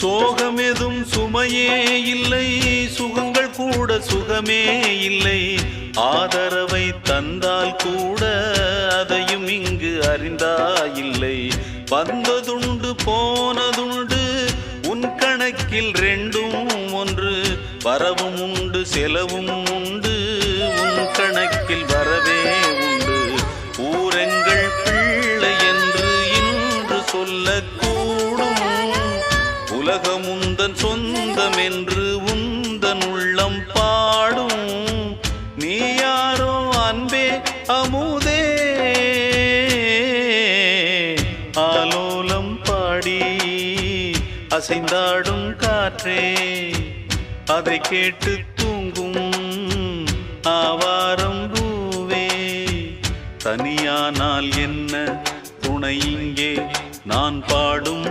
சோகமெதும் சுமையே இல்லை, சுகங்கள் கூட சுகமே இல்லை. ஆதரவை தந்தால் கூட அதையும் இங்கு அறிந்தாயில்லை. வந்ததுண்டு போனதுண்டு உன் கணக்கில் ரெண்டும் ஒன்று. வரவும் உண்டு செலவும் உண்டு, உன் கணக்கில் வரவே உண்டு. ஊரெங்கள் பிள்ளை என்று இன்று சொல்லக்கூடும். உலகம் உந்தன் சொந்தம் என்று உந்தன் உள்ளம் பாடும். நீ யாரோ அன்பே அமுதே, ஆலோலம் பாடி அசைந்தாடும் காற்றே, அதை கேட்டு தூங்கும் ஆவாரம் பூவே. தனியானால் என்ன துணை இங்கே, நான் பாடும்